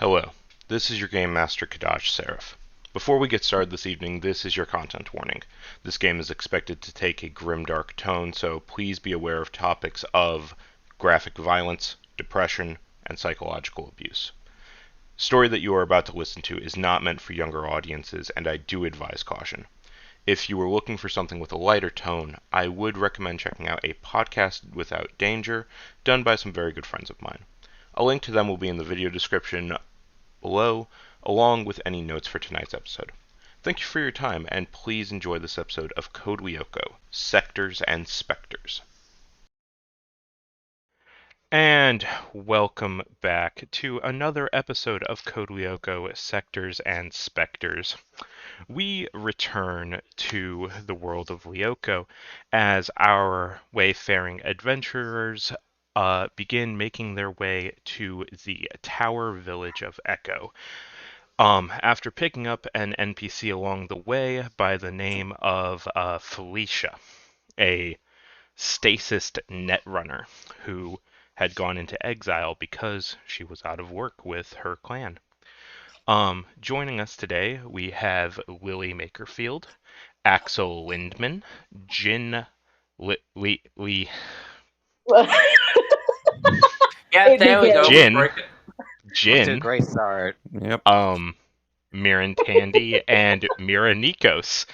Hello, this is your Game Master Kadash Seraph. Before we get started this evening, this is your content warning. This game is expected to take a grimdark tone, so please be aware of topics of graphic violence, depression, and psychological abuse. The story that you are about to listen to is not meant for younger audiences, and I do advise caution. If you were looking for something with a lighter tone, I would recommend checking out a podcast without danger, done by some very good friends of mine. A link to them will be in the video description below, along with any notes for tonight's episode. Thank you for your time, and please enjoy this episode of Code Lyoko, Sectors and Spectors. And welcome back to another episode of Code Lyoko, Sectors and Spectors. We return to the world of Lyoko as our wayfaring adventurers begin making their way to the Tower Village of Echo. After picking up an NPC along the way by the name of Felicia, a stasis netrunner who had gone into exile because she was out of work with her clan. Joining us today, we have Lily Makerfield, Axel Lindman, Jin Lee Yeah, there we go. We Jin, broke it. Off to a Jin, great start. Yep. Miran Tandy, and Mira Nikos.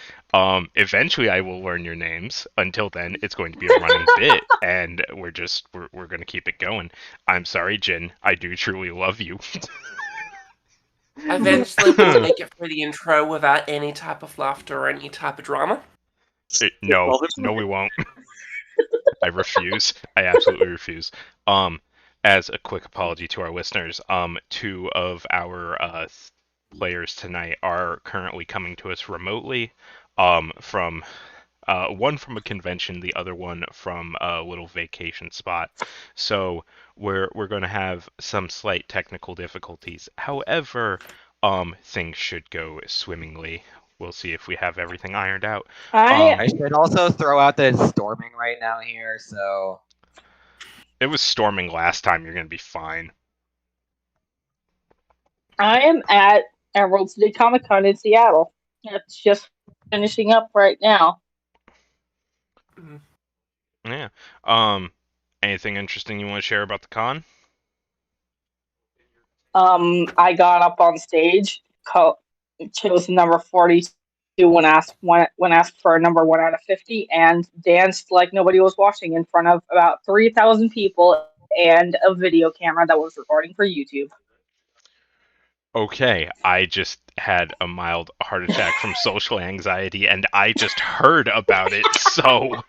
Eventually I will learn your names. Until then, it's going to be a running bit, and we're going to keep it going. I'm sorry, Jin. I do truly love you. Eventually, we'll make it through the intro without any type of laughter or any type of drama. No, we won't. I refuse. I absolutely refuse. As a quick apology to our listeners, two of our players tonight are currently coming to us remotely, from one from a convention, the other one from a little vacation spot. So we're going to have some slight technical difficulties. However, things should go swimmingly. We'll see if we have everything ironed out. I should also throw out that it's storming right now here, so... It was storming last time. You're going to be fine. I am at Emerald City Comic Con in Seattle. It's just finishing up right now. Yeah. Anything interesting you want to share about the con? I got up on stage, chose number 42 when asked for a number 1 out of 50, and danced like nobody was watching in front of about 3,000 people and a video camera that was recording for YouTube. Okay, I just had a mild heart attack from social anxiety, and I just heard about it, so,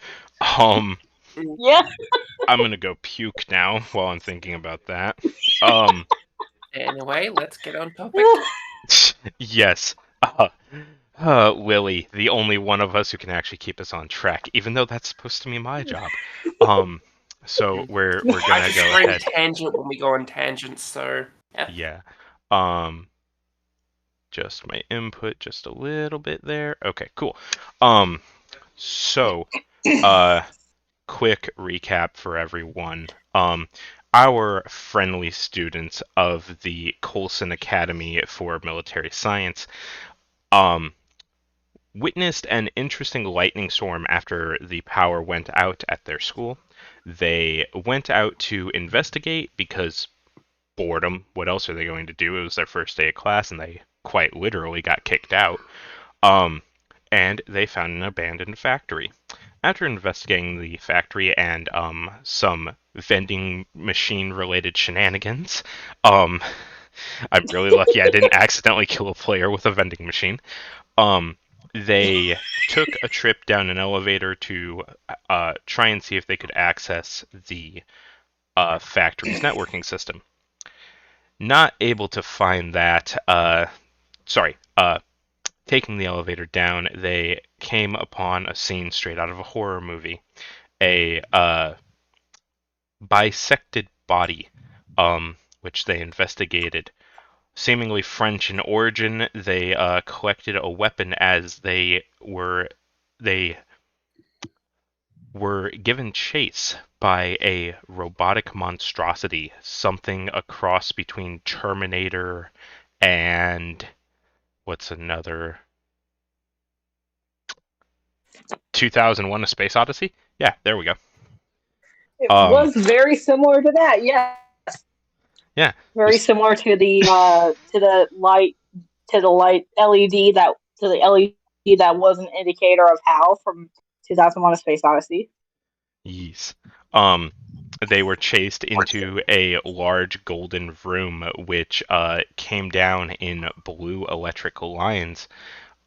Yeah. I'm gonna go puke now while I'm thinking about that. Anyway, let's get on topic. Yes. Lily, the only one of us who can actually keep us on track, even though that's supposed to be my job. So we're I gonna just go bring ahead. tangent when we go on tangents, so... Yeah. Just my input just a little bit there. Okay, cool. So, quick recap for everyone. Our friendly students of the Coulson Academy for Military Science, witnessed an interesting lightning storm after the power went out at their school. They went out to investigate because boredom. What else are they going to do? It was their first day of class, and they quite literally got kicked out. And they found an abandoned factory. After investigating the factory and some vending machine related shenanigans, I'm really lucky I didn't accidentally kill a player with a vending machine. They took a trip down an elevator to try and see if they could access the factory's networking system. Not able to find that. Taking the elevator down, they came upon a scene straight out of a horror movie. A bisected body, which they investigated. Seemingly French in origin, they collected a weapon as they were given chase by a robotic monstrosity, something a cross between Terminator and what's another 2001: A Space Odyssey? Yeah, there we go. It was very similar to that, yes. Yeah. Very similar to the light LED that was an indicator of HAL from 2001: A Space Odyssey. Yes. They were chased into a large golden room, which came down in blue electrical lines,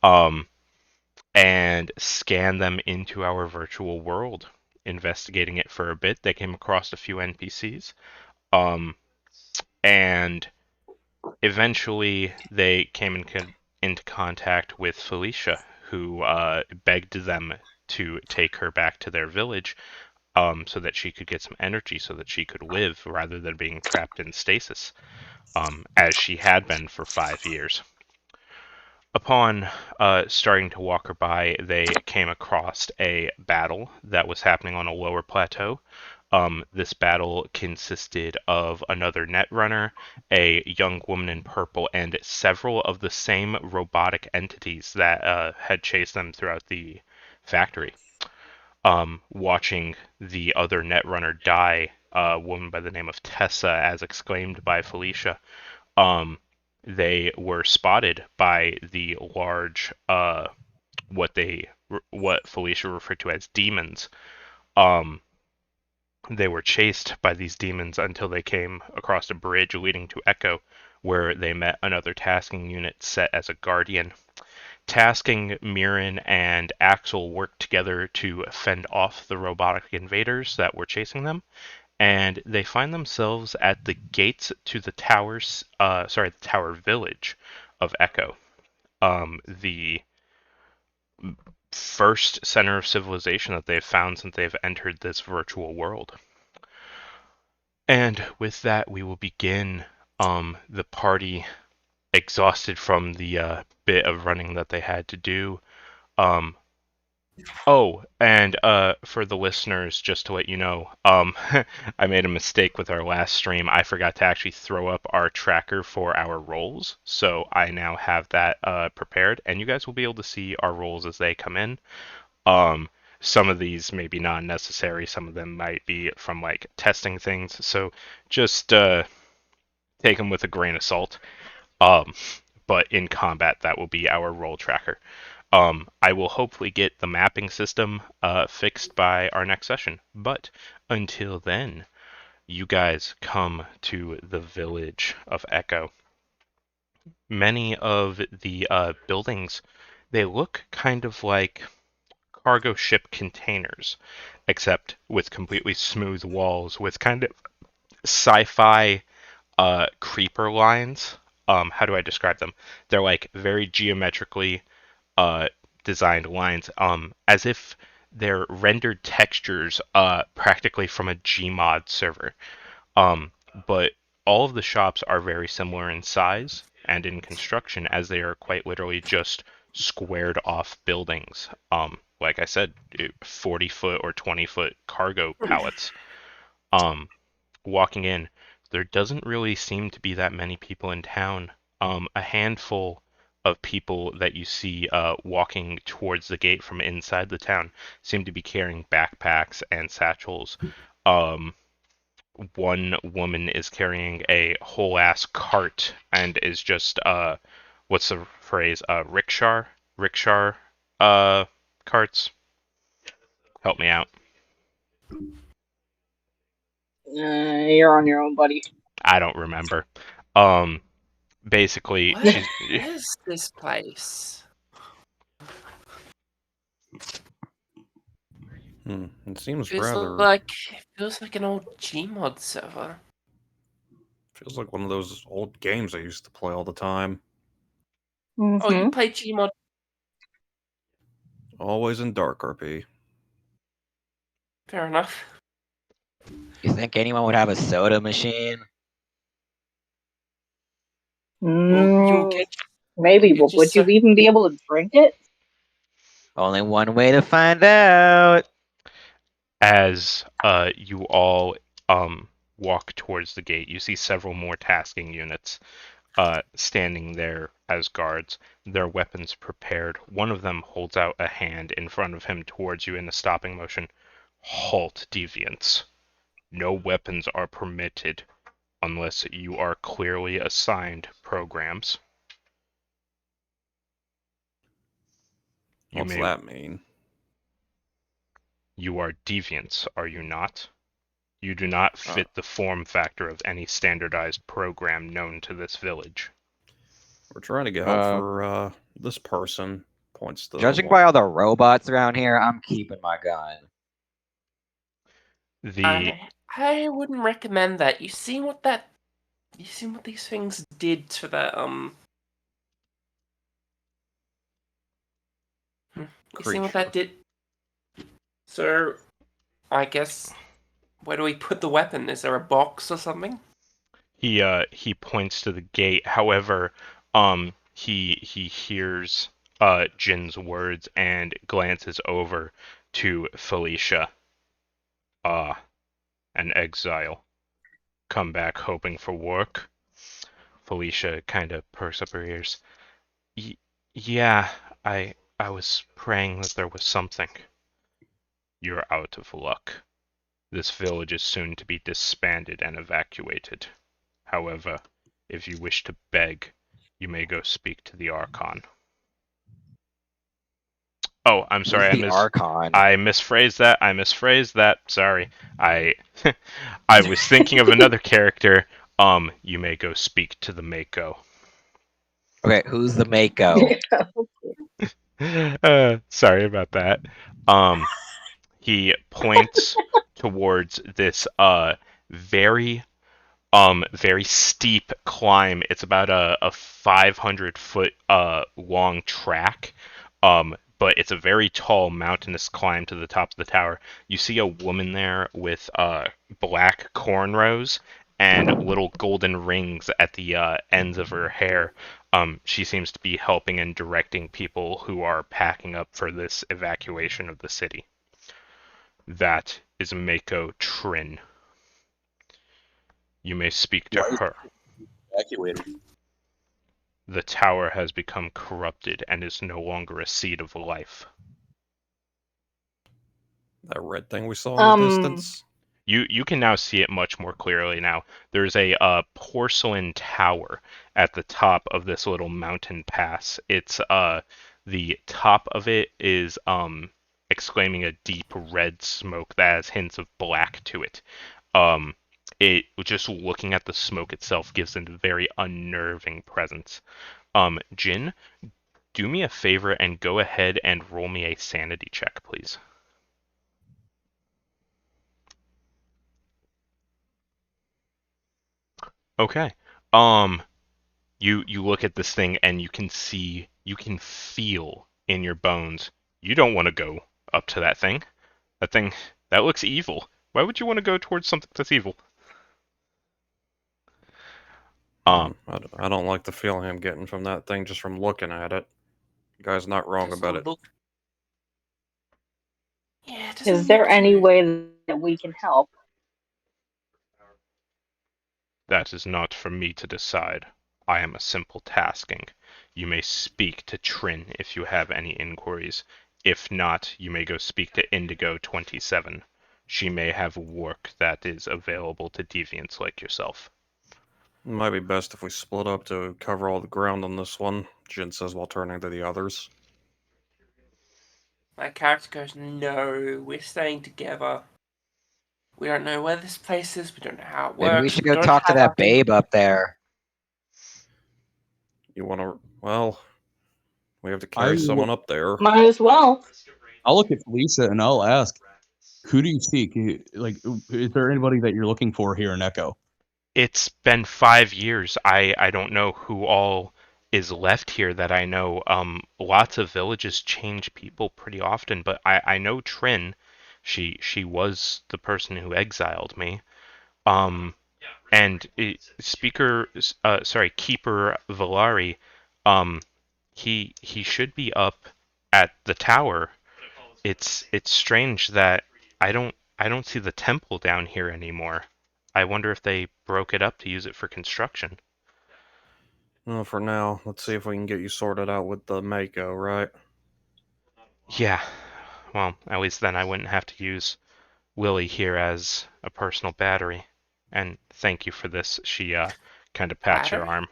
and scanned them into our virtual world. Investigating it for a bit, they came across a few NPCs, and eventually they came into contact with Felicia, who begged them to take her back to their village, so that she could get some energy, so that she could live rather than being trapped in stasis, as she had been for 5 years. Upon starting to walk her by, they came across a battle that was happening on a lower plateau. This battle consisted of another netrunner, a young woman in purple, and several of the same robotic entities that had chased them throughout the factory. Watching the other netrunner die, a woman by the name of Tessa, as exclaimed by Felicia, they were spotted by the large, what Felicia referred to as demons. They were chased by these demons until they came across a bridge leading to Echo, where they met another tasking unit set as a guardian. Tasking, Mirren, and Axel worked together to fend off the robotic invaders that were chasing them, and they find themselves at the gates to the the tower village of Echo, the first center of civilization that they've found since they've entered this virtual world. And with that, we will begin the party, exhausted from the bit of running that they had to do. Oh, and for the listeners, just to let you know, I made a mistake with our last stream. I forgot to actually throw up our tracker for our rolls, so I now have that prepared, and you guys will be able to see our rolls as they come in. Some of these may be non-necessary, some of them might be from like testing things, so just take them with a grain of salt. But in combat, that will be our roll tracker. I will hopefully get the mapping system fixed by our next session. But until then, you guys come to the village of Echo. Many of the buildings, they look kind of like cargo ship containers, except with completely smooth walls with kind of sci-fi creeper lines. How do I describe them? They're like very geometrically designed lines, as if they're rendered textures practically from a Gmod server. But all of the shops are very similar in size and in construction, as they are quite literally just squared off buildings. Like I said, 40-foot or 20-foot cargo pallets. Walking in, there doesn't really seem to be that many people in town. A handful of people that you see walking towards the gate from inside the town seem to be carrying backpacks and satchels. One woman is carrying a whole ass cart and is just what's the phrase? Rickshaw carts. Help me out. You're on your own, buddy. I don't remember. Basically, What is this place? It seems Feels rather like an old Gmod server. feels like one of those old games I used to play all the time. Mm-hmm. Oh, you play Gmod? Always in Dark RP. Fair enough. You think anyone would have a soda machine? Well, you'll get Maybe, you'll but would just you even be able to drink it? Only one way to find out. As you all walk towards the gate, you see several more tasking units standing there as guards, their weapons prepared. One of them holds out a hand in front of him towards you in a stopping motion. Halt, deviants. No weapons are permitted unless you are clearly assigned programs. What's that mean? You are deviants, are you not? You do not fit the form factor of any standardized program known to this village. We're trying to get help for this person. Points to Judging by all the robots around here, I'm keeping my gun. I wouldn't recommend that. You seen what these things did to that You seen what that did? So, I guess, where do we put the weapon? Is there a box or something? He points to the gate. However, he hears Jin's words and glances over to Felicia. An exile. Come back hoping for work. Felicia kind of perks up her ears. Yeah, I was praying that there was something. You're out of luck. This village is soon to be disbanded and evacuated. However, if you wish to beg, you may go speak to the Archon. Oh, I'm sorry. Archon? I misphrased that. Sorry. I I was thinking of another character. You may go speak to the Mako. Okay, who's the Mako? Sorry about that. He points towards this very very steep climb. It's about a 500-foot long track. But it's a very tall mountainous climb to the top of the tower. You see a woman there with black cornrows and little golden rings at the ends of her hair. She seems to be helping and directing people who are packing up for this evacuation of the city. That is Mako Trin. You may speak to her. Evacuated. The tower has become corrupted and is no longer a seat of life. That red thing we saw in the distance? You can now see it much more clearly now. There's a porcelain tower at the top of this little mountain pass. It's the top of it is exclaiming a deep red smoke that has hints of black to it. It just looking at the smoke itself gives it a very unnerving presence. Jin, do me a favor and go ahead and roll me a sanity check, please. Okay. You look at this thing and you can feel in your bones. You don't want to go up to that thing. That looks evil. Why would you want to go towards something that's evil? I don't like the feeling I'm getting from that thing just from looking at it. The guy's not wrong about it. Yeah, is there any way that we can help? That is not for me to decide. I am a simple tasking. You may speak to Trin if you have any inquiries. If not, you may go speak to Indigo 27. She may have work that is available to deviants like yourself. It might be best if we split up to cover all the ground on this one, Jin says while turning to the others. My character goes, no, we're staying together. We don't know where this place is, we don't know how it works. Maybe we should go talk to that babe up there. You want to... Well, we have to carry someone up there. Might as well. I'll look at Lisa and I'll ask, who do you seek? Like, is there anybody that you're looking for here in Echo? It's been 5 years. I don't know who all is left here that I know. Lots of villages change people pretty often, but I know Trin. She was the person who exiled me. And Keeper Valari, he should be up at the tower. It's strange that I I don't see the temple down here anymore. I wonder if they broke it up to use it for construction. Well, for now, let's see if we can get you sorted out with the Mako, right? Yeah. Well, at least then I wouldn't have to use Willie here as a personal battery. And thank you for this. She kind of pats your Battery?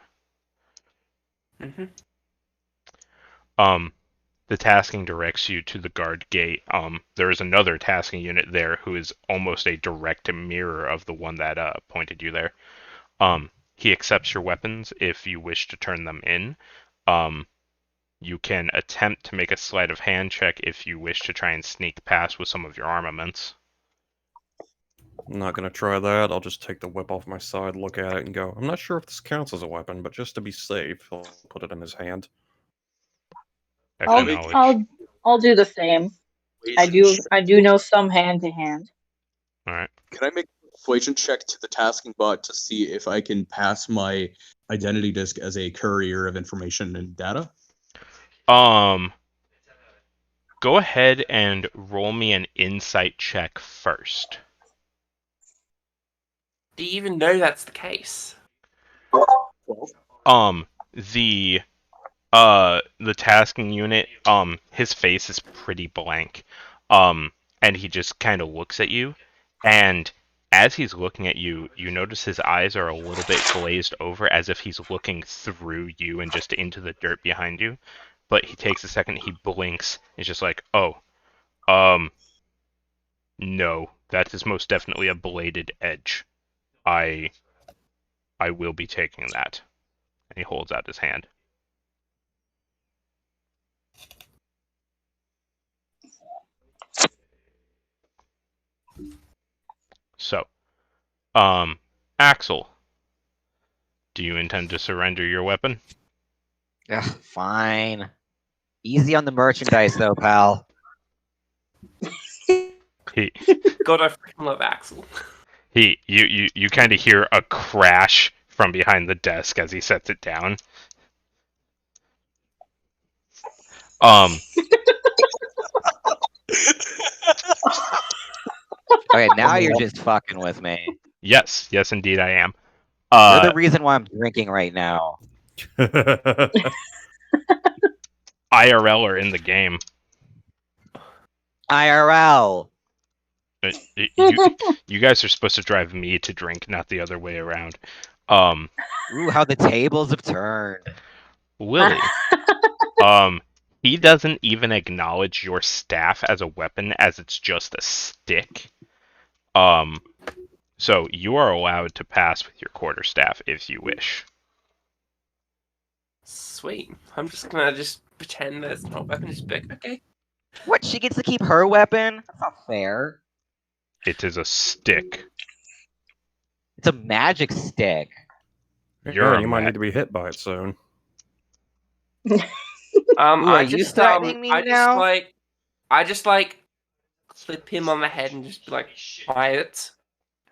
arm. Mm-hmm. The tasking directs you to the guard gate. There is another tasking unit there who is almost a direct mirror of the one that pointed you there. He accepts your weapons if you wish to turn them in. You can attempt to make a sleight of hand check if you wish to try and sneak past with some of your armaments. I'm not gonna try that. I'll just take the whip off my side, look at it, and go, I'm not sure if this counts as a weapon, but just to be safe, I'll put it in his hand. Extra knowledge. I'll do the same. I do know some hand to hand. All right. Can I make a persuasion check to the tasking bot to see if I can pass my identity disk as a courier of information and data? Go ahead and roll me an insight check first. Do you even know that's the case? The tasking unit, his face is pretty blank. And he just kind of looks at you, and as he's looking at you, you notice his eyes are a little bit glazed over as if he's looking through you and just into the dirt behind you. But he takes a second, he blinks, it's just like, oh, no, that is most definitely a bladed edge. I will be taking that. And he holds out his hand. So, Axel, do you intend to surrender your weapon? Ugh, fine. Easy on the merchandise, though, pal. He, God, I freaking love Axel. you kind of hear a crash from behind the desk as he sets it down. Okay, now you're just fucking with me. Yes, indeed I am. You're the reason why I'm drinking right now. IRL are in the game. IRL. You guys are supposed to drive me to drink, not the other way around. Ooh, how the tables have turned. Willie, he doesn't even acknowledge your staff as a weapon, as it's just a stick. So you are allowed to pass with your quarterstaff if you wish. Sweet. I'm just gonna pretend that it's not a weapon. Just be like, okay. What? She gets to keep her weapon? That's not fair. It is a stick. It's a magic stick. You're you might need to be hit by it soon. Ooh, are I you just threatening me now? I just clip him on the head and just be like, quiet,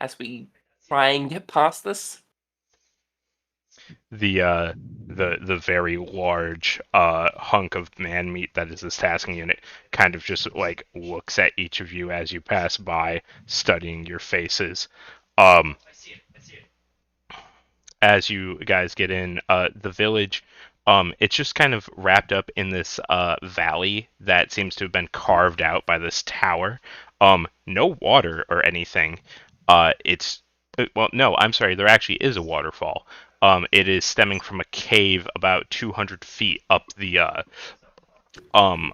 as we try and get past this. The very large hunk of man meat that is this tasking unit kind of just like looks at each of you as you pass by, studying your faces. As you guys get in the village, it's just kind of wrapped up in this valley that seems to have been carved out by this tower. No water or anything. Well, no, I'm sorry, there actually is a waterfall. It is stemming from a cave about 200 feet up the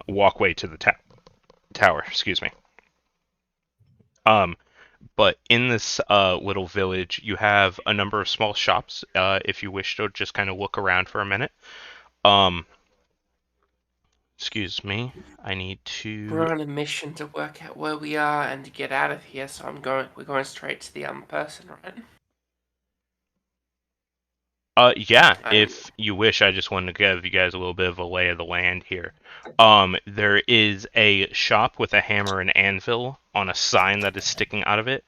walkway to the tower. Excuse me. But in this little village, you have a number of small shops. If you wish to just kind of look around for a minute. Excuse me. I need We're to. on a mission to work out where we are and to get out of here. So we're going straight to the person, right? Yeah, if you wish, I just wanted to give you guys a little bit of a lay of the land here. There is a shop with a hammer and anvil on a sign that is sticking out of it.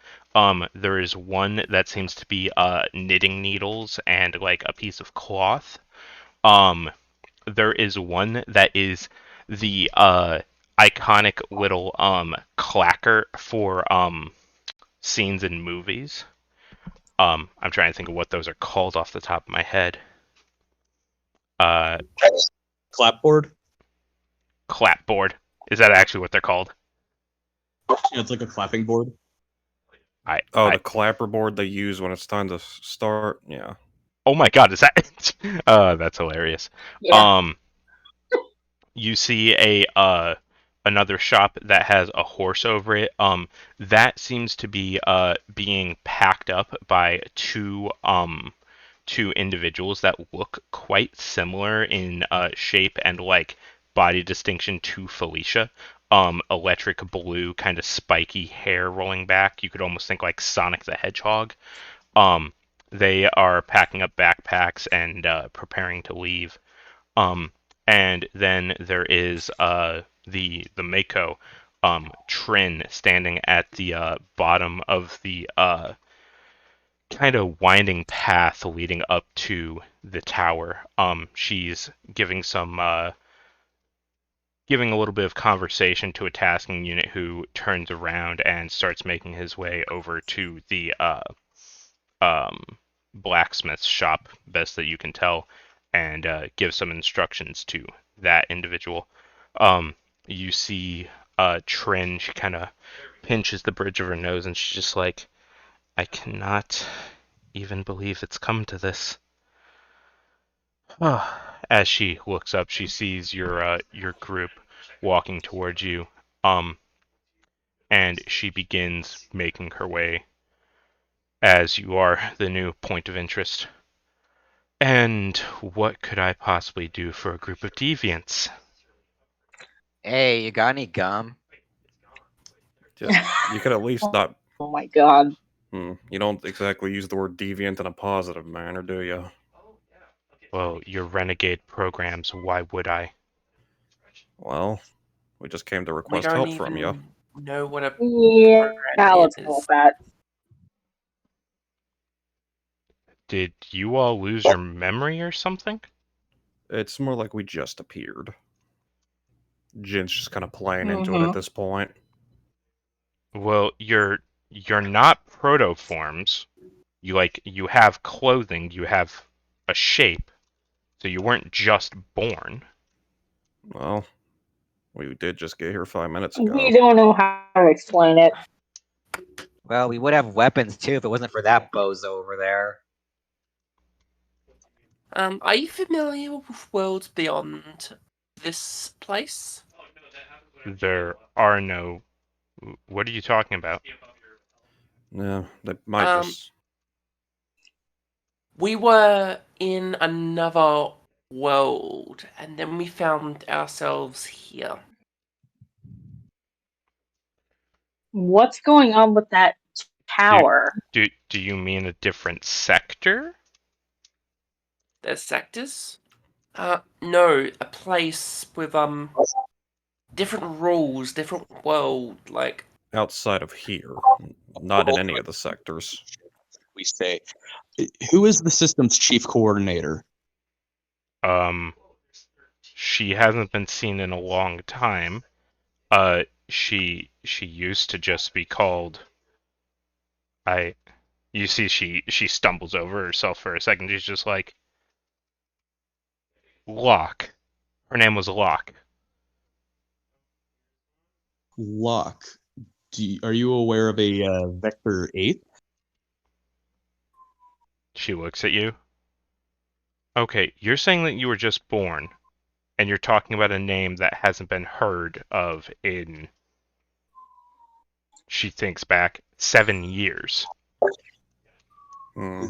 There is one that seems to be knitting needles and like a piece of cloth. There is one that is the iconic little clacker for scenes in movies. I'm trying to think of what those are called off the top of my head. Clapboard. Clapboard. Is that actually what they're called? Yeah, it's like a clapping board. The clapper board they use when it's time to start. Yeah. Oh my god, is that? That's hilarious. Yeah. You see another shop that has a horse over it. That seems to be being packed up by two individuals that look quite similar in shape and like body distinction to Felicia. Electric blue, kind of spiky hair rolling back. You could almost think like Sonic the Hedgehog. They are packing up backpacks and preparing to leave. And then there is the Mako, Trin, standing at the bottom of the kind of winding path leading up to the tower. She's giving giving a little bit of conversation to a tasking unit who turns around and starts making his way over to the blacksmith shop, best that you can tell, and give some instructions to that individual. You see Trin, she kind of pinches the bridge of her nose and she's just like, I cannot even believe it's come to this. As she looks up, she sees your group walking towards you, and she begins making her way as you are the new point of interest. And what could I possibly do for a group of deviants? Hey, you got any gum? You could at least not. Oh my god. You don't exactly use the word deviant in a positive manner, do you? Well, your renegade programs, why would I? Well, we just came to We request don't help even from you. know what a Yeah, program let's go is. with that. Did you all lose your memory or something? It's more like we just appeared. Jin's just kind of playing into it Mhm. at this point. Well, you're not protoforms. You have clothing, you have a shape, so you weren't just born. Well, we did just get here 5 minutes ago. We don't know how to explain it. Well, we would have weapons too if it wasn't for that bozo over there. Are you familiar with worlds beyond this place? There are no. What are you talking about? Yeah, they might Um, just. We were in another world, and then we found ourselves here. What's going on with that tower? Do you mean a different sector? There's sectors? No, a place with different rules, different world. Like Outside of here, not in any of the sectors. We say, who is the system's chief coordinator? She hasn't been seen in a long time. She used to just be called. You see, she stumbles over herself for a second. She's just like, Locke. Her name was Locke. Locke. Are you aware of a Vector 8? She looks at you. Okay, you're saying that you were just born, and you're talking about a name that hasn't been heard of in, she thinks back, 7 years.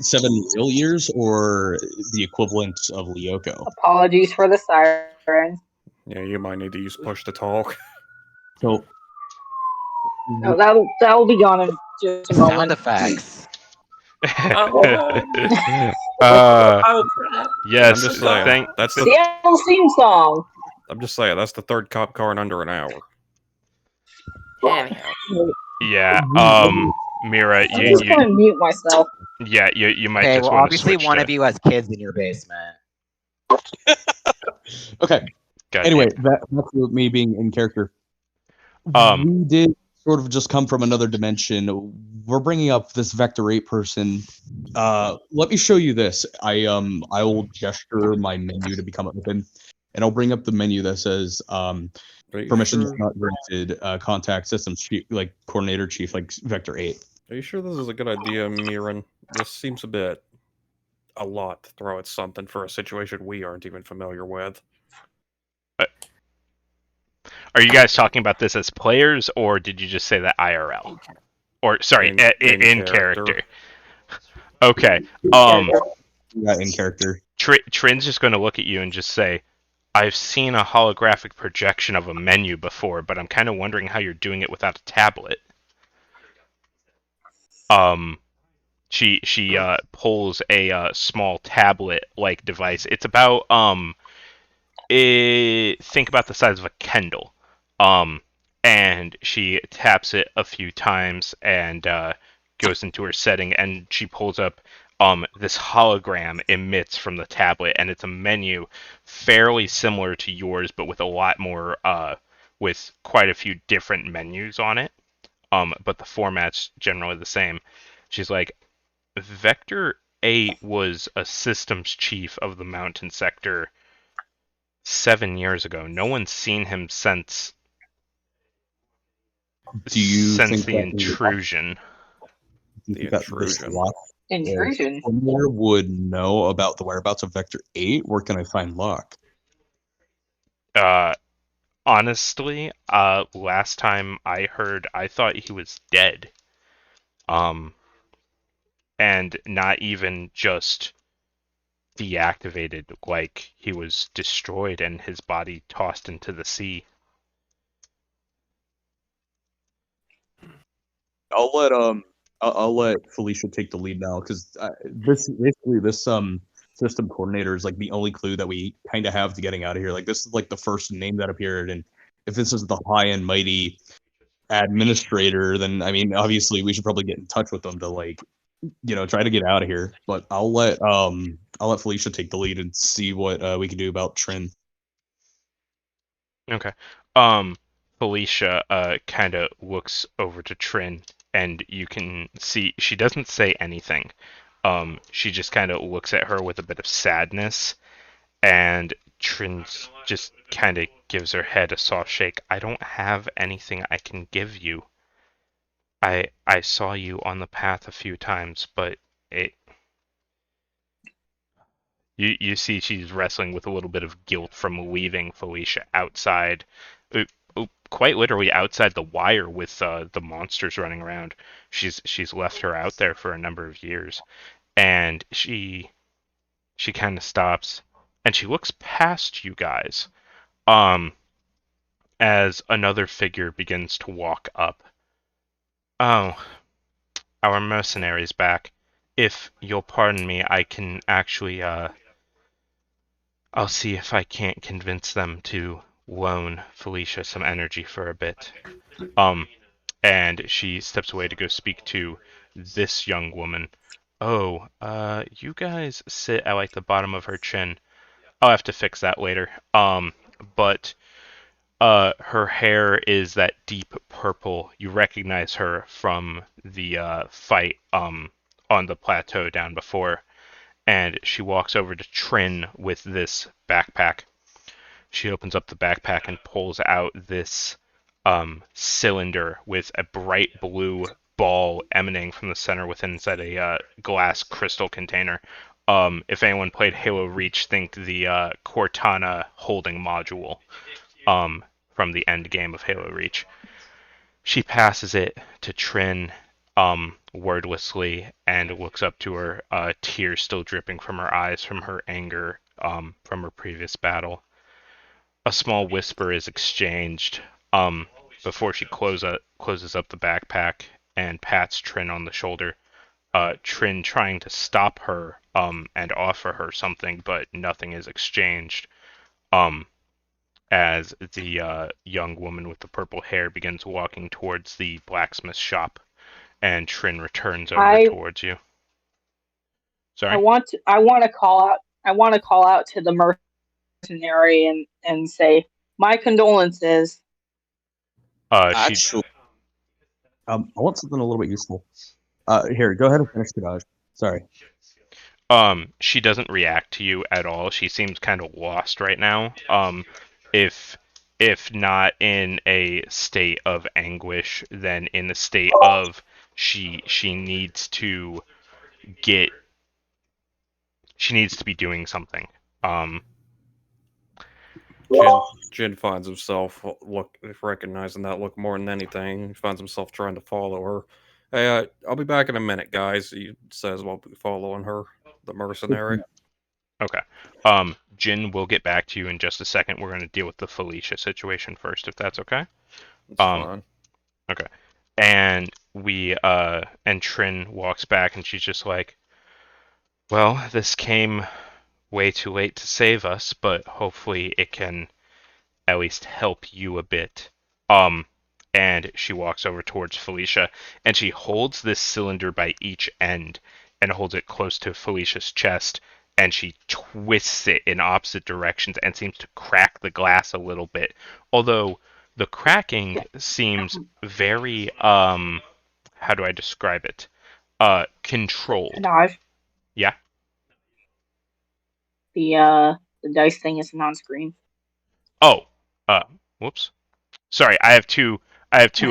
7 real years, or the equivalent of Lyoko? Apologies for the siren. Yeah, you might need to use push to talk. So, No, that'll be gone in just a Sound moment. effects. oh crap! Yes, I'm just saying. That's the. Seattle's theme song. I'm just saying that's the third cop car in under an hour. Anyhow, yeah. Mira, I'm just gonna mute myself. yeah, you might Okay, just well, want to obviously switch one to. of you has kids in your basement. okay. Goddamn. Anyway, that's me being in character. Um, We did sort of just come from another dimension. We're bringing up this Vector 8 person. Let me show you this. I will gesture my menu to become open, and I'll bring up the menu that says Are you permissions sure? not granted. Contact systems chief, like coordinator chief, like Vector 8. Are you sure this is a good idea, Miran? This seems a lot to throw at something for a situation we aren't even familiar with. Are you guys talking about this as players, or did you just say that IRL? Or sorry, in character. Okay. Yeah, in character. Trin's just going to look at you and just say, "I've seen a holographic projection of a menu before, but I'm kind of wondering how you're doing it without a tablet." She pulls a small tablet-like device. It's about think about the size of a Kindle. And she taps it a few times and goes into her setting, and she pulls up this hologram emits from the tablet, and it's a menu fairly similar to yours, but with a lot more with quite a few different menus on it. But the format's generally the same. She's like, Vector 8 was a systems chief of the mountain sector 7 years ago. No one's seen him since Do you think the that intrusion. Do you The think that this intrusion. lock Intrusion. somewhere would know about the whereabouts of Vector 8? Where can I find Locke? Honestly, last time I heard, I thought he was dead. And not even just deactivated, like he was destroyed and his body tossed into the sea. I'll let Felicia take the lead now, because this system coordinator is like the only clue that we kind of have to getting out of here. Like, this is like the first name that appeared, and if this is the high and mighty administrator, then I mean, obviously we should probably get in touch with them to, like, try to get out of here. But I'll let Felicia take the lead and see what we can do about Trin. Okay. Felicia kind of looks over to Trin, and you can see she doesn't say anything. She just kind of looks at her with a bit of sadness, and Trin just kind of gives her head a soft shake. I don't have anything I can give you. I saw you on the path a few times, but it you see she's wrestling with a little bit of guilt from leaving Felicia outside, quite literally outside the wire with the monsters running around. She's left her out there for a number of years, and she kind of stops and she looks past you guys, as another figure begins to walk up. Oh, our mercenary's back. If you'll pardon me, I can actually I'll see if I can't convince them to loan Felicia some energy for a bit. And she steps away to go speak to this young woman. Oh, you guys sit at like the bottom of her chin. I'll have to fix that later. But her hair is that deep purple. You recognize her from the fight on the plateau down before. And she walks over to Trin with this backpack. She opens up the backpack and pulls out this cylinder with a bright blue ball emanating from the center within inside a glass crystal container. If anyone played Halo Reach, think the Cortana holding module from the end game of Halo Reach. She passes it to Trin wordlessly and looks up to her, tears still dripping from her eyes from her anger from her previous battle. A small whisper is exchanged before she closes up the backpack and pats Trin on the shoulder. Trin trying to stop her and offer her something, but nothing is exchanged. As the young woman with the purple hair begins walking towards the blacksmith shop, and Trin returns over towards you. Sorry. I want to call out. I want to call out to the mercenary and say my condolences. She I want something a little bit useful. Here, go ahead and finish Kadaj. Sorry. She doesn't react to you at all. She seems kind of lost right now. If if not in a state of anguish, then in the state of she needs to get she needs to be doing something. Jin finds himself recognizing that look more than anything. He finds himself trying to follow her. Hey, I'll be back in a minute, guys. He says while following her, the mercenary. Okay. Jin will get back to you in just a second. We're going to deal with the Felicia situation first, if that's okay. It's fine. Okay. And and Trin walks back and she's just like, well, this came way too late to save us, but hopefully it can at least help you a bit. And she walks over towards Felicia and she holds this cylinder by each end and holds it close to Felicia's chest and she twists it in opposite directions and seems to crack the glass a little bit. Although the cracking seems very how do I describe it? Controlled. Kadaj, Yeah. the dice thing is on-screen. Oh. Whoops. Sorry, I have two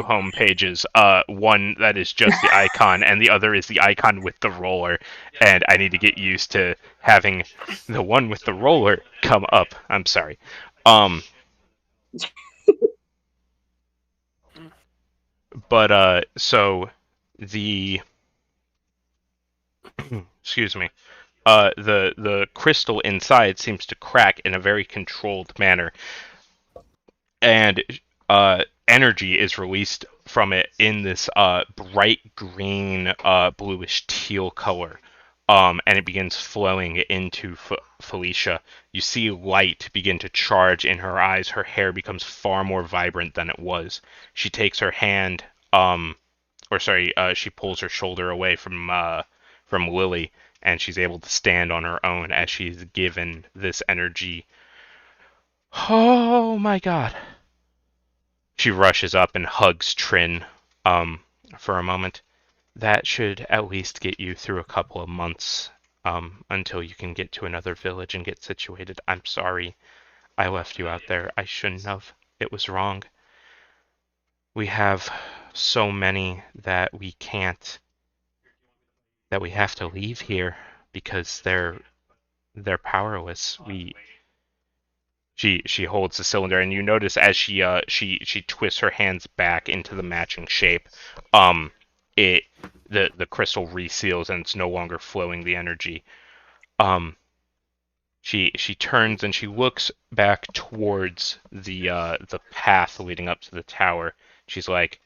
home pages. One that is just the icon, and the other is the icon with the roller. And I need to get used to having the one with the roller come up. I'm sorry. But so the excuse me. The crystal inside seems to crack in a very controlled manner, and energy is released from it in this bright green, bluish teal color, and it begins flowing into Felicia. You see light begin to charge in her eyes. Her hair becomes far more vibrant than it was. She takes her hand, she pulls her shoulder away from Lily, and she's able to stand on her own as she's given this energy. Oh my god. She rushes up and hugs Trin for a moment. That should at least get you through a couple of months until you can get to another village and get situated. I'm sorry I left you out there. I shouldn't have. It was wrong. We have so many that we can't, that we have to leave here because they're powerless. She holds the cylinder, and you notice as she twists her hands back into the matching shape, the crystal reseals and it's no longer flowing the energy. She turns and she looks back towards the path leading up to the tower. She's like,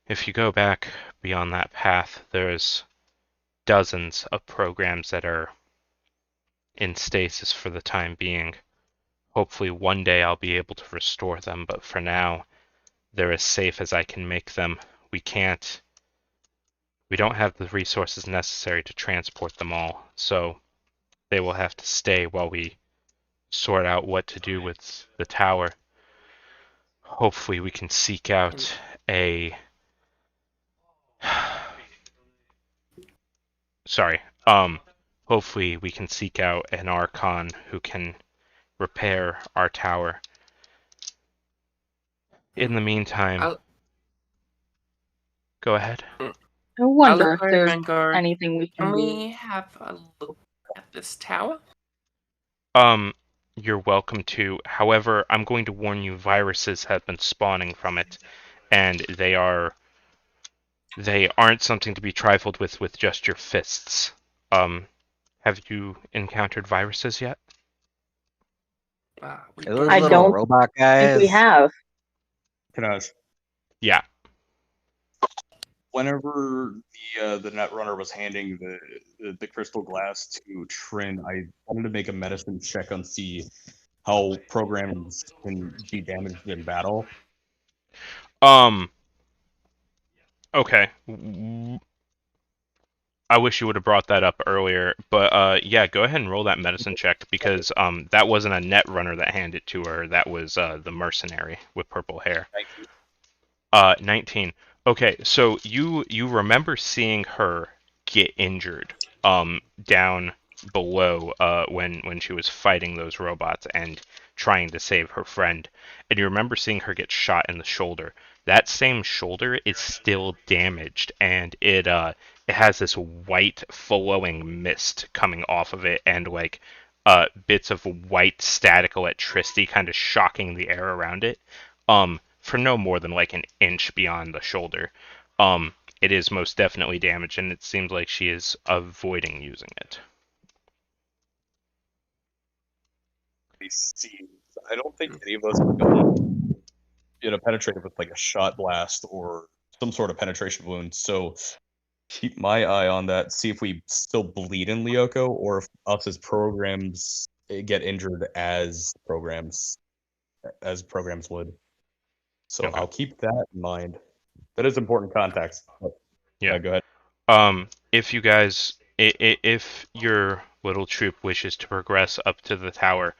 if you go back beyond that path, there's dozens of programs that are in stasis for the time being. Hopefully one day I'll be able to restore them, but for now, they're as safe as I can make them. We don't have the resources necessary to transport them all, so they will have to stay while we sort out what to do with the tower. Hopefully we can seek out a... Sorry. Hopefully we can seek out an Archon who can repair our tower. In the meantime, go ahead. I wonder if Hello, there's Vanguard. anything we Can can do. we have a look at this tower? You're welcome to. However, I'm going to warn you, viruses have been spawning from it, and they aren't something to be trifled with just your fists. Have you encountered viruses yet? Are those I little don't robot I think we guys? have. Kadaj, Yeah. whenever the Netrunner was handing the crystal glass to Trin, I wanted to make a medicine check on see how programs can be damaged in battle. Okay. I wish you would have brought that up earlier, but yeah, go ahead and roll that medicine check because that wasn't a Netrunner that handed it to her. That was the mercenary with purple hair. 19. 19. Okay, so you remember seeing her get injured down below when she was fighting those robots and trying to save her friend. And you remember seeing her get shot in the shoulder. That same shoulder is still damaged and it has this white flowing mist coming off of it and like bits of white static electricity kind of shocking the air around it. For no more than like an inch beyond the shoulder. It is most definitely damaged, and it seems like she is avoiding using it. See, I don't think any of us have gotten, penetrated with like a shot blast or some sort of penetration wound. So keep my eye on that. See if we still bleed in Lyoko, or if us as programs get injured as programs would. So Okay. I'll keep that in mind. That is important context. But, Yeah. go ahead. If you guys, if your little troop wishes to progress up to the tower,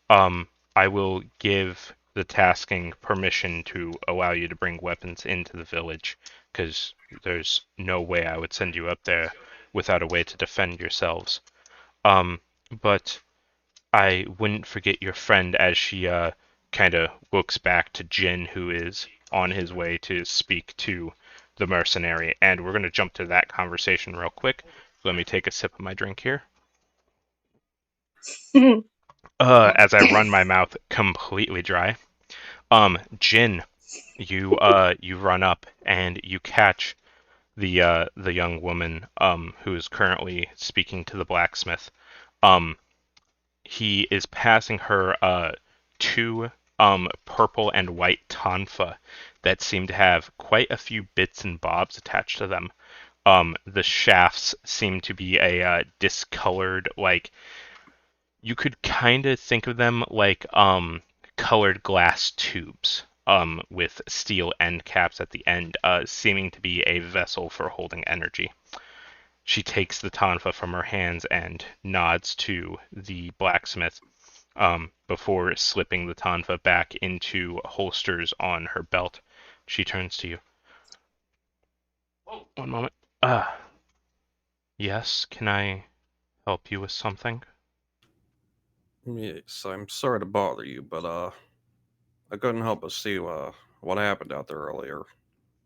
I will give the tasking permission to allow you to bring weapons into the village, because there's no way I would send you up there without a way to defend yourselves. But I wouldn't forget your friend as she kind of looks back to Jin, who is on his way to speak to the mercenary. And we're going to jump to that conversation real quick. Let me take a sip of my drink here. As I run my mouth completely dry. Jin, you run up and you catch the young woman who is currently speaking to the blacksmith. Um, he is passing her two purple and white tonfa that seem to have quite a few bits and bobs attached to them. The shafts seem to be a discolored, like you could kind of think of them like colored glass tubes with steel end caps at the end, seeming to be a vessel for holding energy. She takes the tonfa from her hands and nods to the blacksmith before slipping the tonfa back into holsters on her belt. She turns to you. One moment. Yes, can I help you with something? Yes, I'm sorry to bother you, but I couldn't help but see what happened out there earlier.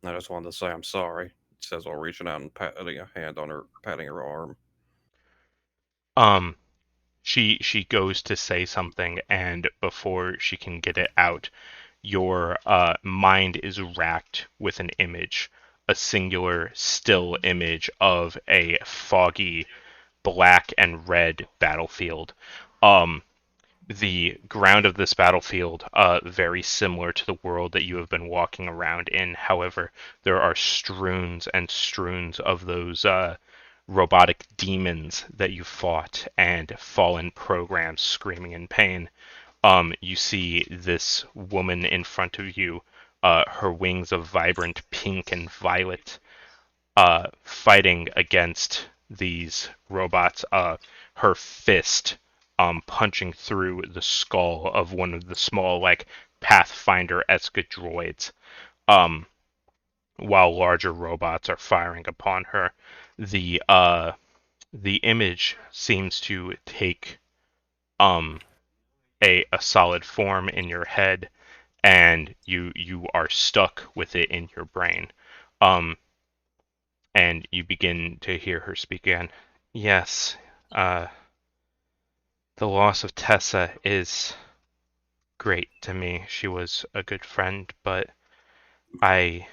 I just wanted to say I'm sorry. He says while reaching out and patting a hand on her, patting her arm. Um, she goes to say something, and before she can get it out, your mind is racked with an image, a singular still image of a foggy black and red battlefield. Um, the ground of this battlefield, very similar to the world that you have been walking around in. However, there are strews and strews of those robotic demons that you fought and fallen programs screaming in pain. You see this woman in front of you, her wings of vibrant pink and violet, fighting against these robots. Her fist punching through the skull of one of the small, like, Pathfinder-esque droids, um, while larger robots are firing upon her. The the image seems to take um, a solid form in your head, and you are stuck with it in your brain. Um, and you begin to hear her speak again. Yes, uh, the loss of Tessa is great to me. She was a good friend, but I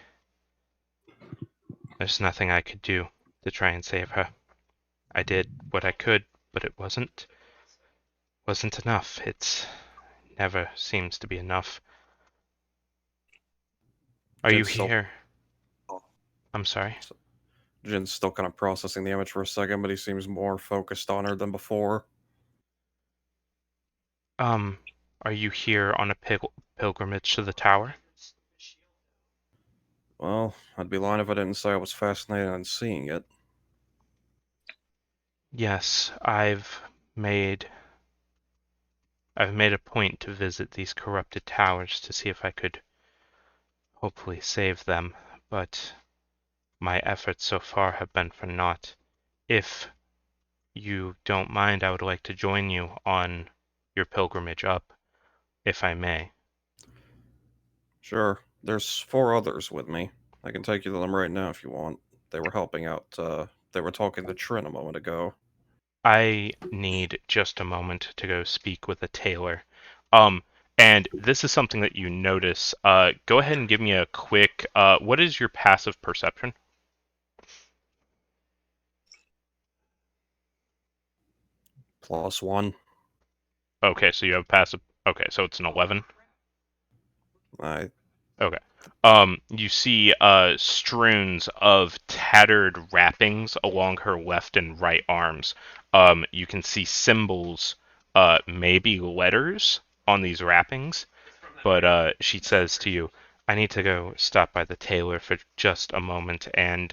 there's nothing I could do to try and save her. I did what I could, but it wasn't enough. It's never seems to be enough. Are you Jin's still, here? I'm sorry. Jin's still kind of processing the image for a second, but he seems more focused on her than before. Um, are you here on a pilgrimage to the tower? Well, I'd be lying if I didn't say I was fascinated on seeing it. Yes, I've made a point to visit these corrupted towers to see if I could hopefully save them, but my efforts so far have been for naught. If you don't mind, I would like to join you on your pilgrimage up, if I may. Sure. There's 4 others with me. I can take you to them right now if you want. They were helping out. They were talking to Trin a moment ago. I need just a moment to go speak with a tailor. And this is something that you notice. Go ahead and give me a quick. What is your passive perception? +1. Okay, so you have passive. Okay, so it's an 11. I Okay. You see strews of tattered wrappings along her left and right arms. You can see symbols, maybe letters on these wrappings, but she says to you, I need to go stop by the tailor for just a moment and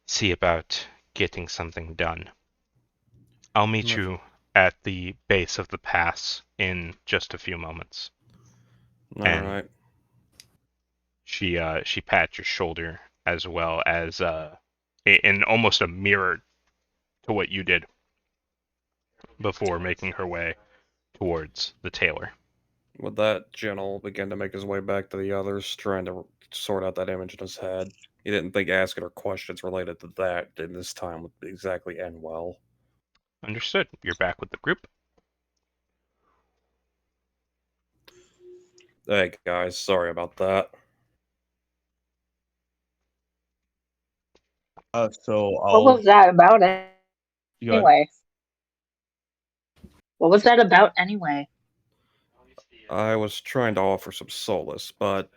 see about getting something done. I'll meet you at the base of the pass in just a few moments. And Alright. she pats your shoulder as well as in almost a mirror to what you did before making her way towards the tailor. With that, Jin will begin to make his way back to the others, trying to sort out that image in his head. He didn't think asking her questions related to that in this time would exactly end well. Understood. You're back with the group. Hey guys, sorry about that. So What I'll was that about go ahead. anyway? What was that about anyway? I was trying to offer some solace, but,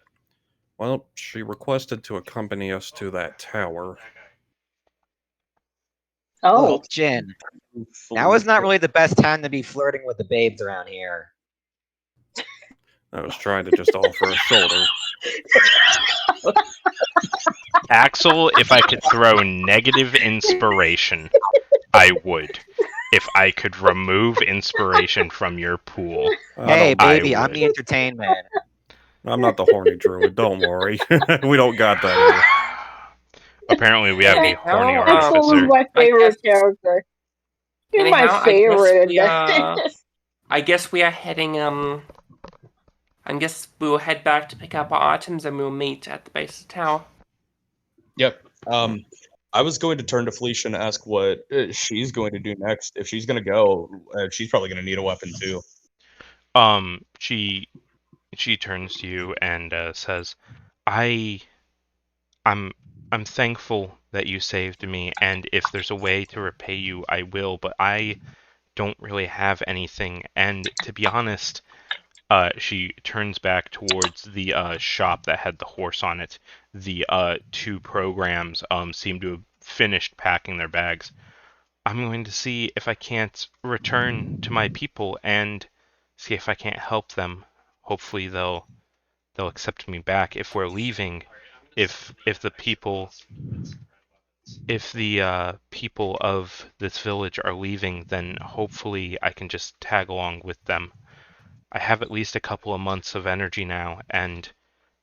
well, she requested to accompany us to that tower. Oh, Look, Jin, now is not really the best time to be flirting with the babes around here. I was trying to just offer a shoulder. Axel, if I could throw negative inspiration, I would. If I could remove inspiration from your pool, Hey, baby, I I'm would. the entertainment. I'm not the horny druid, don't worry. We don't got that here. Apparently, we have a horny How, Axel was artificer. my I favorite guess- character. You're my Anyhow, favorite in I guess we are heading. I guess we will head back to pick up our items, and we'll meet at the base of the tower. Yep. I was going to turn to Felicia and ask what she's going to do next. If she's going to go, she's probably going to need a weapon too. She turns to you and says, "I'm I'm thankful that you saved me, and if there's a way to repay you, I will. But I don't really have anything, and to be honest." She turns back towards the shop that had the horse on it. The 2 programs seem to have finished packing their bags. I'm going to see if I can't return to my people and see if I can't help them. Hopefully they'll accept me back. If we're leaving, if the people people of this village are leaving, then hopefully I can just tag along with them. I have at least a couple of months of energy now, and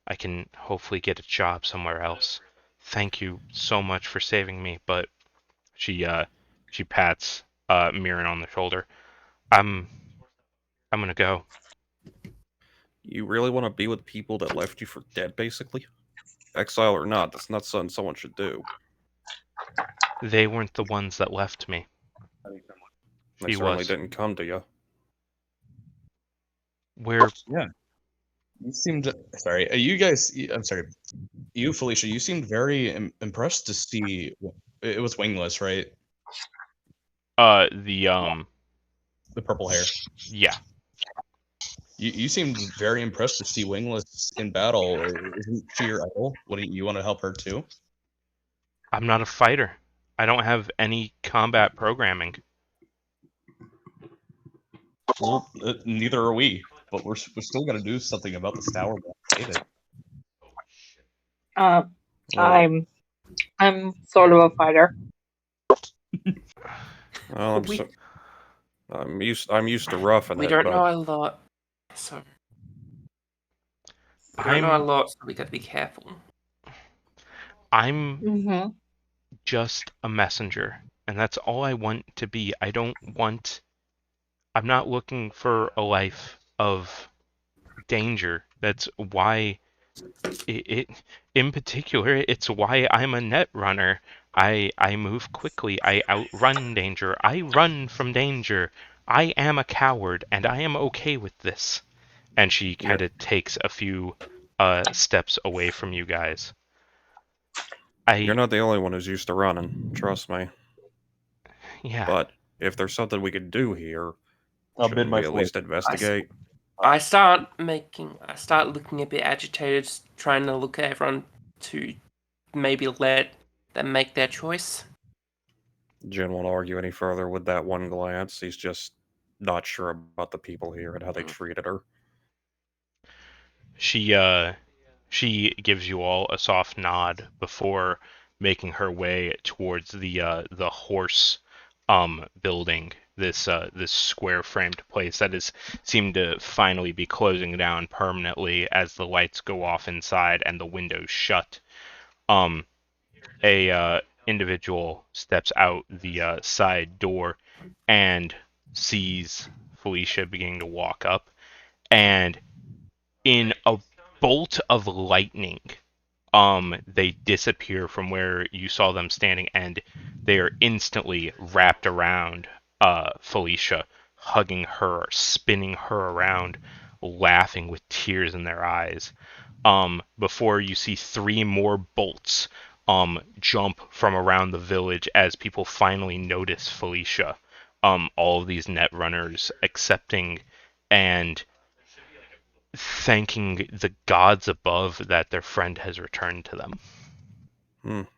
I can hopefully get a job somewhere else. Thank you so much for saving me, but she pats Mirren on the shoulder. I'm gonna go. You really want to be with people that left you for dead, basically? Exile or not, that's not something someone should do. They weren't the ones that left me. They She certainly was. didn't come to you. We're Yeah. You seemed sorry. You guys. I'm sorry. You, Felicia. You seemed very impressed to see. It was wingless, right? The purple hair. yeah. You seemed very impressed to see wingless in battle. Isn't she your idol? Wouldn't you want to help her too? I'm not a fighter. I don't have any combat programming. Well, neither are we. But we're still gonna do something about this tower. Well, Well, I'm sort of a fighter. well, We- I'm used to roughing We it, don't but know a lot, so we don't know a lot, so we got to be careful. I'm Mm-hmm. just a messenger, and that's all I want to be. I'm not looking for a life of danger. That's why it in particular, it's why I'm a net runner. I move quickly. I outrun danger. I run from danger. I am a coward, and I am okay with this. And she kind of takes a few steps away from you guys. You're I not the only one who's used to running, trust me. yeah. But if there's something we could do here, I'll bid shouldn't my we at foot. least investigate? I start looking a bit agitated, trying to look at everyone to maybe let them make their choice. Jin won't argue any further with that one glance. He's just not sure about the people here and how they treated her. She gives you all a soft nod before making her way towards the horse building, this square framed place that is seemed to finally be closing down permanently as the lights go off inside and the windows shut. A individual steps out the side door and sees Felicia beginning to walk up, and in a bolt of lightning, they disappear from where you saw them standing, and they are instantly wrapped around Felicia, hugging her, spinning her around, laughing with tears in their eyes. Before you see three more bolts jump from around the village as people finally notice Felicia. All of these net runners accepting and thanking the gods above that their friend has returned to them.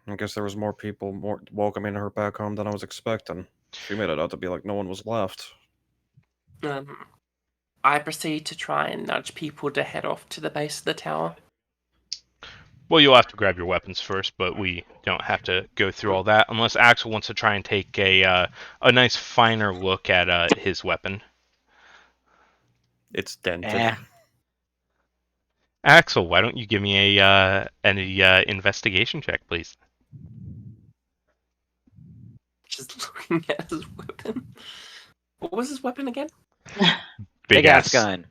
I guess there was more people more welcoming her back home than I was expecting. She made it out to be like no one was left. I proceed to try and nudge people to head off to the base of the tower. Well, you'll have to grab your weapons first, but we don't have to go through all that unless Axel wants to try and take a nice finer look at his weapon. It's dented. Eh. Axel, why don't you give me an investigation check, please? Just looking at his weapon. What was his weapon again? Big ass gun.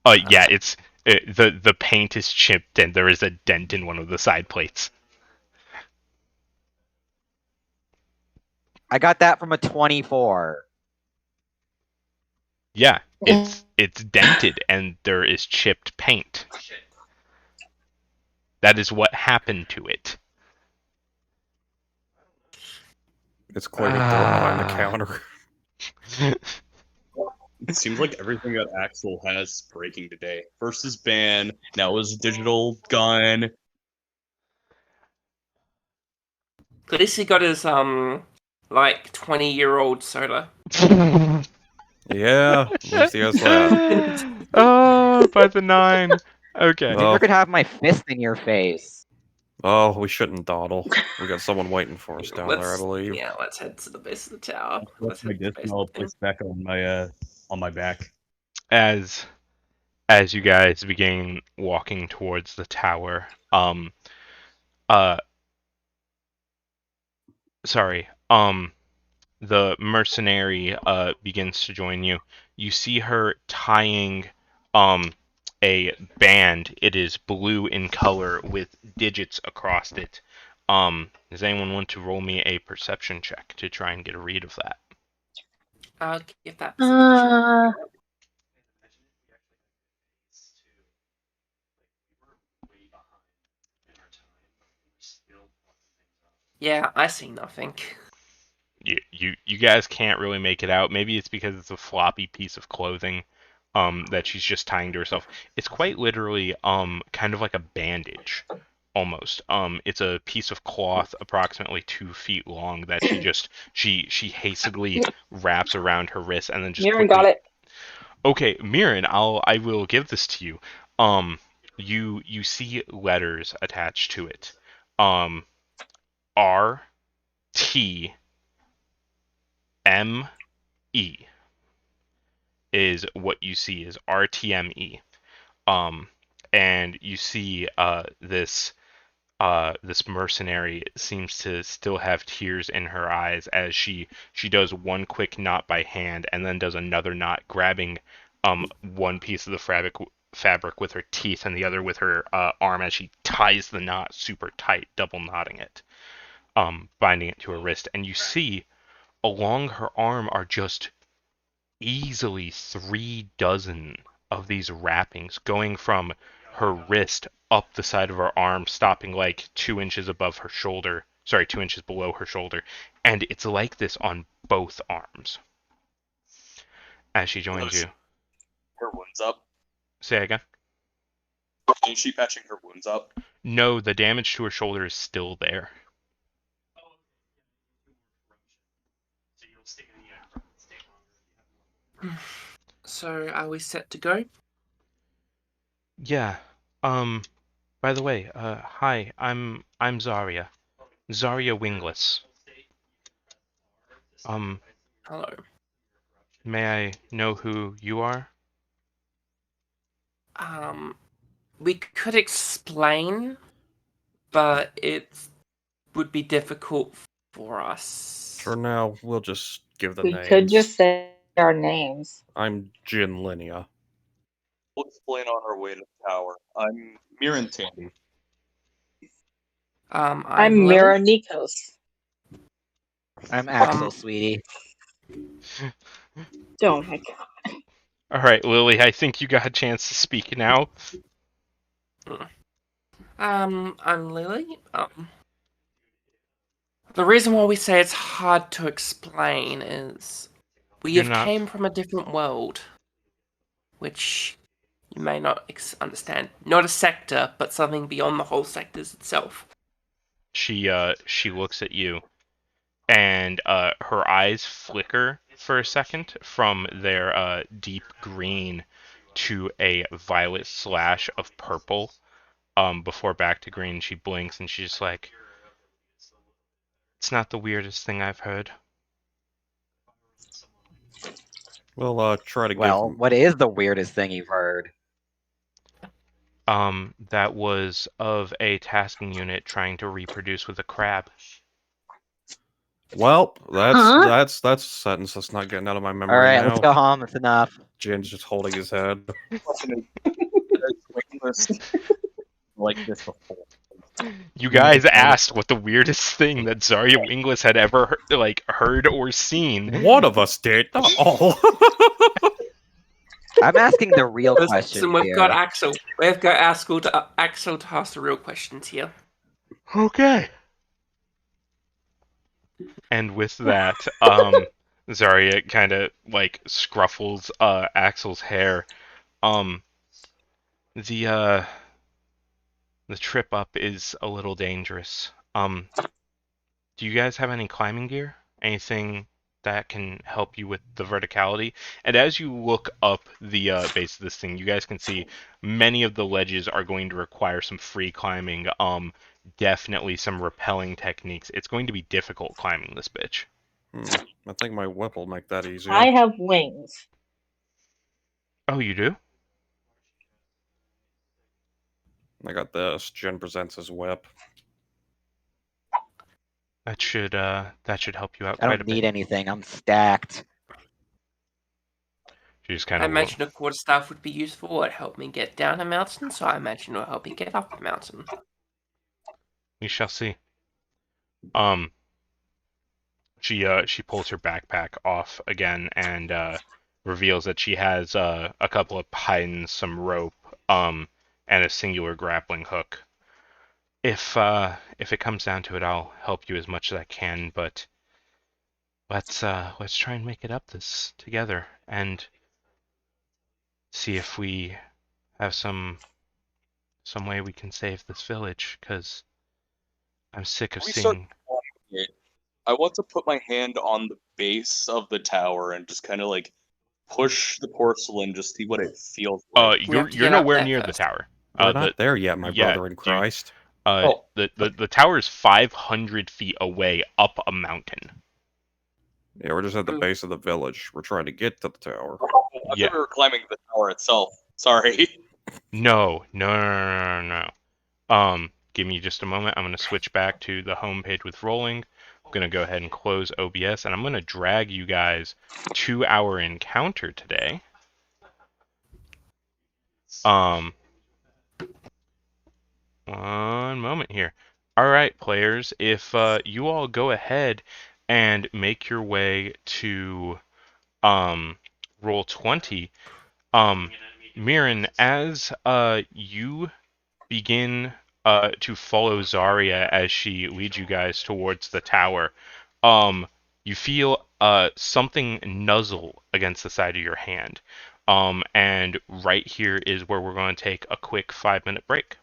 Yeah, the paint is chipped and there is a dent in one of the side plates. I got that from a 24. Yeah, it's dented and there is chipped paint. That is what happened to it. It's clearly thrown behind the counter. It seems like everything that Axel has is breaking today. First his ban, now his digital gun. At least he got his like 20-year-old soda. Yeah, at least he has that. Oh, by the 9. Okay. You never could have my fist in your face. Oh, we shouldn't dawdle. We got someone waiting for us down there, I believe. Yeah, let's head to the base of the tower. That's my disc, and I'll place back on my back. As you guys begin walking towards the tower, the mercenary begins to join you. You see her tying a band. It is blue in color with digits across it. Does anyone want to roll me a perception check to try and get a read of that? I'll give that. Yeah, I see nothing. You guys can't really make it out. Maybe it's because it's a floppy piece of clothing that she's just tying to herself. It's quite literally kind of like a bandage almost. It's a piece of cloth approximately 2 feet long that she hastily wraps around her wrist and then just Mirren quickly... got it. Okay, Mirren, I will give this to you. You see letters attached to it. R T M E is what you see is RTME. And you see this this mercenary seems to still have tears in her eyes as she does one quick knot by hand and then does another knot, grabbing one piece of the fabric with her teeth and the other with her arm as she ties the knot super tight, double knotting it, binding it to her wrist. And you see along her arm are just easily 3 dozen of these wrappings going from her wrist up the side of her arm, stopping like 2 inches above her shoulder. Sorry, 2 inches below her shoulder. And it's like this on both arms. As she joins you. Her wounds up. Say again? Is she patching her wounds up? No, the damage to her shoulder is still there. So, are we set to go? Yeah. By the way, hi, I'm Zarya. Zarya Wingless. Hello. May I know who you are? We could explain, but it would be difficult for us. For now, we'll just give the We names. could just say our names. I'm Jin Linia. We'll explain on our way to the tower. I'm Miran Tandy. I'm Lily. Mira Nikos. I'm Axel, sweetie. Oh my god. All right, Lily, I think you got a chance to speak now. I'm Lily. The reason why we say it's hard to explain is we You're have not- came from a different world, which you may not understand. Not a sector, but something beyond the whole sectors itself. She looks at you, and her eyes flicker for a second from their deep green to a violet slash of purple. Before back to green. She blinks and she's just like, "It's not the weirdest thing I've heard." We'll try to Well, give. what is the weirdest thing you've heard? That was of a tasking unit trying to reproduce with a crab. Well, Huh? that's a sentence that's not getting out of my memory All right, now. let's go home. It's enough. Jin's just holding his head. Like this before. You guys asked what the weirdest thing that Zarya Wingless had ever heard or seen. One of us did, not all. I'm asking the real questions Listen, we've here. got Axel. We've got Axel to ask the real questions here. Okay. And with that, Zarya kind of scruffles Axel's hair. The trip up is a little dangerous. Do you guys have any climbing gear? Anything that can help you with the verticality? And as you look up the base of this thing, you guys can see many of the ledges are going to require some free climbing. Definitely some rappelling techniques. It's going to be difficult climbing this bitch. I think my whip will make that easier. I have wings. Oh, you do? I got this. Jin presents his whip. That should help you out I quite a don't bit. need anything. I'm stacked. She just kind I of imagine a quarterstaff would be useful. It helped me get down a mountain, so I imagine it'll help me get up a mountain. We shall see. She pulls her backpack off again and reveals that she has a couple of pines, some rope, and a singular grappling hook. If it comes down to it, I'll help you as much as I can, but let's try and make it up this together and see if we have some way we can save this village, because I'm sick of We start seeing. climbing it. I want to put my hand on the base of the tower and just kind of push the porcelain, just see what it feels like. We have to You're get up nowhere there near the first. tower. We're not there yet, my yeah, brother in dude. Christ. The tower is 500 feet away up a mountain. Yeah, we're just at the base of the village. We're trying to get to the tower. I Yeah. thought we were climbing the tower itself. Sorry. No. Give me just a moment. I'm going to switch back to the home page with rolling. I'm going to go ahead and close OBS, and I'm going to drag you guys to our encounter today. One moment here. All right, players, if you all go ahead and make your way to roll 20, Mirren, as you begin to follow Zarya as she leads you guys towards the tower, you feel something nuzzle against the side of your hand. And right here is where we're going to take a quick 5-minute break.